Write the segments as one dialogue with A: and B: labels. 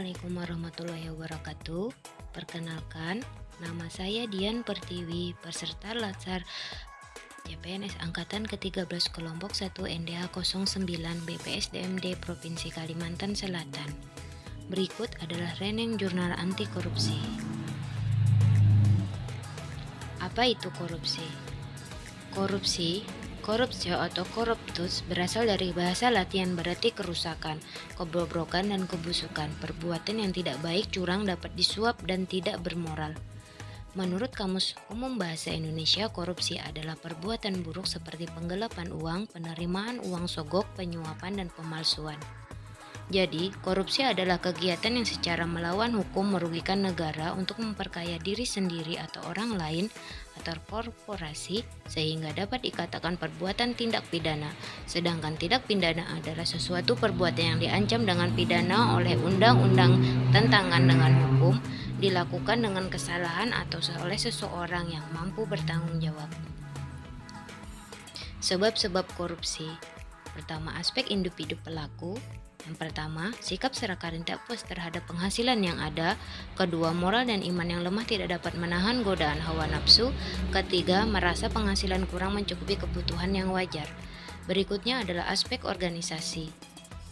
A: Assalamualaikum warahmatullahi wabarakatuh. Perkenalkan, nama saya Dian Pertiwi, peserta Latsar CPNS Angkatan ke-13 Kelompok 1 NDH 09 BPSDMD Provinsi Kalimantan Selatan. Berikut adalah Reneng Jurnal Anti Korupsi. Apa itu korupsi? Korupsi atau corruptus berasal dari bahasa Latin berarti kerusakan, kebobrokan, dan kebusukan. Perbuatan yang tidak baik, curang, dapat disuap, dan tidak bermoral. Menurut Kamus Umum Bahasa Indonesia, korupsi adalah perbuatan buruk seperti penggelapan uang, penerimaan uang sogok, penyuapan, dan pemalsuan. Jadi, korupsi adalah kegiatan yang secara melawan hukum merugikan negara untuk memperkaya diri sendiri atau orang lain atau korporasi sehingga dapat dikatakan perbuatan tindak pidana. Sedangkan tindak pidana adalah sesuatu perbuatan yang diancam dengan pidana oleh undang-undang tentangan dengan hukum, dilakukan dengan kesalahan atau oleh seseorang yang mampu bertanggung jawab. Sebab-sebab korupsi. Pertama, aspek individu pelaku. Yang pertama, sikap serakah dan tak puas terhadap penghasilan yang ada. Kedua, moral dan iman yang lemah tidak dapat menahan godaan hawa nafsu. Ketiga, merasa penghasilan kurang mencukupi kebutuhan yang wajar. Berikutnya adalah aspek organisasi.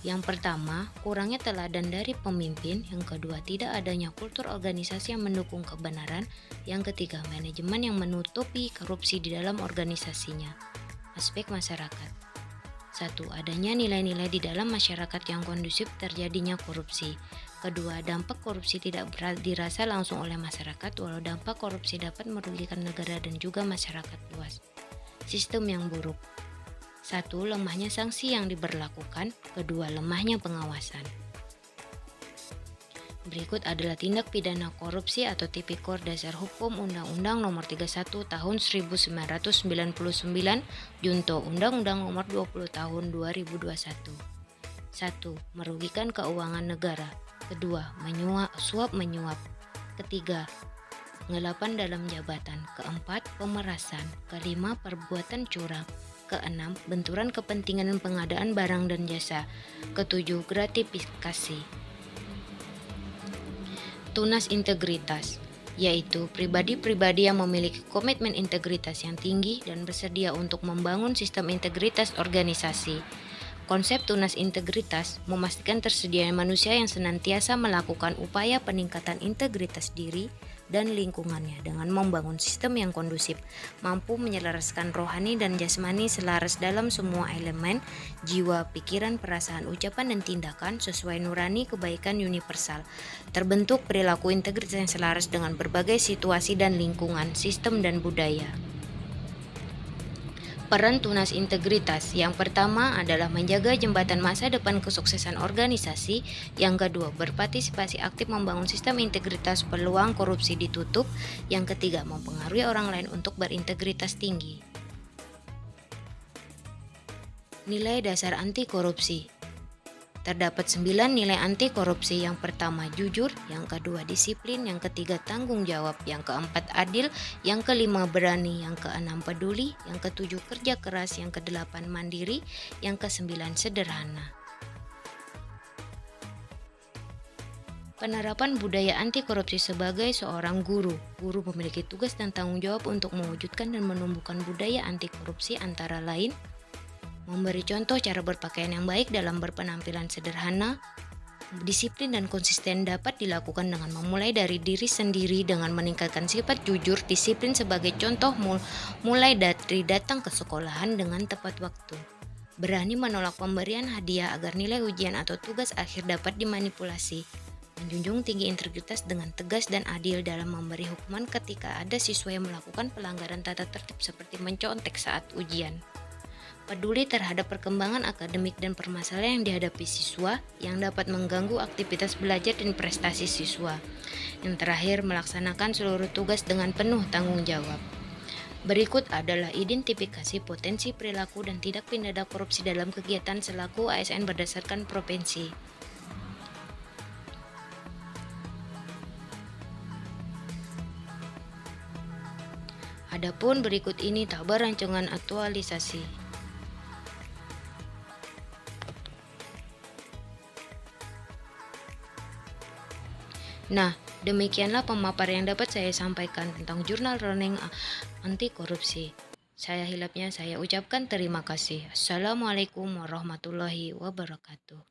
A: Yang pertama, kurangnya teladan dari pemimpin. Yang kedua, tidak adanya kultur organisasi yang mendukung kebenaran. Yang ketiga, manajemen yang menutupi korupsi di dalam organisasinya. Aspek masyarakat. 1. Adanya nilai-nilai di dalam masyarakat yang kondusif terjadinya korupsi. Kedua, dampak korupsi tidak dirasa langsung oleh masyarakat, walau dampak korupsi dapat merugikan negara dan juga masyarakat luas. Sistem yang buruk. 1. Lemahnya sanksi yang diberlakukan. Kedua, lemahnya pengawasan. Berikut adalah tindak pidana korupsi atau Tipikor Dasar Hukum Undang-Undang Nomor 31 Tahun 1999 Junto Undang-Undang Nomor 20 Tahun 2021. 1. Merugikan keuangan negara. Kedua, suap menyuap. Ketiga, penggelapan dalam jabatan. Keempat, pemerasan. Kelima, perbuatan curang. Keenam, benturan kepentingan dan pengadaan barang dan jasa. Ketujuh, gratifikasi. Tunas integritas, yaitu pribadi-pribadi yang memiliki komitmen integritas yang tinggi dan bersedia untuk membangun sistem integritas organisasi. Konsep tunas integritas memastikan tersedianya manusia yang senantiasa melakukan upaya peningkatan integritas diri dan lingkungannya dengan membangun sistem yang kondusif, mampu menyelaraskan rohani dan jasmani selaras dalam semua elemen, jiwa, pikiran, perasaan, ucapan, dan tindakan sesuai nurani kebaikan universal. Terbentuk perilaku integritas yang selaras dengan berbagai situasi dan lingkungan, sistem, dan budaya. Peran tunas integritas. Yang pertama adalah menjaga jembatan masa depan kesuksesan organisasi. Yang kedua, berpartisipasi aktif membangun sistem integritas peluang korupsi ditutup. Yang ketiga, mempengaruhi orang lain untuk berintegritas tinggi. Nilai dasar anti korupsi. Terdapat 9 nilai anti korupsi. Yang pertama, jujur. Yang kedua, disiplin. Yang ketiga, tanggung jawab. Yang keempat, adil. Yang kelima, berani. Yang keenam, peduli. Yang ketujuh, kerja keras. Yang kedelapan, mandiri. Yang kesembilan, sederhana. Penerapan budaya anti korupsi sebagai seorang guru. Guru memiliki tugas dan tanggung jawab untuk mewujudkan dan menumbuhkan budaya anti korupsi antara lain memberi contoh cara berpakaian yang baik dalam berpenampilan sederhana. Disiplin dan konsisten dapat dilakukan dengan memulai dari diri sendiri dengan meningkatkan sifat jujur. Disiplin sebagai contoh mulai dari datang ke sekolahan dengan tepat waktu. Berani menolak pemberian hadiah agar nilai ujian atau tugas akhir dapat dimanipulasi. Menjunjung tinggi integritas dengan tegas dan adil dalam memberi hukuman ketika ada siswa yang melakukan pelanggaran tata tertib seperti mencontek saat ujian. Peduli terhadap perkembangan akademik dan permasalahan yang dihadapi siswa yang dapat mengganggu aktivitas belajar dan prestasi siswa. Yang terakhir, melaksanakan seluruh tugas dengan penuh tanggung jawab. Berikut adalah identifikasi potensi perilaku dan tindak pidana korupsi dalam kegiatan selaku ASN berdasarkan provinsi. Adapun berikut ini tabel rancangan aktualisasi. Nah, demikianlah pemaparan yang dapat saya sampaikan tentang jurnal learning anti korupsi. Saya hilapnya saya ucapkan terima kasih. Assalamualaikum warahmatullahi wabarakatuh.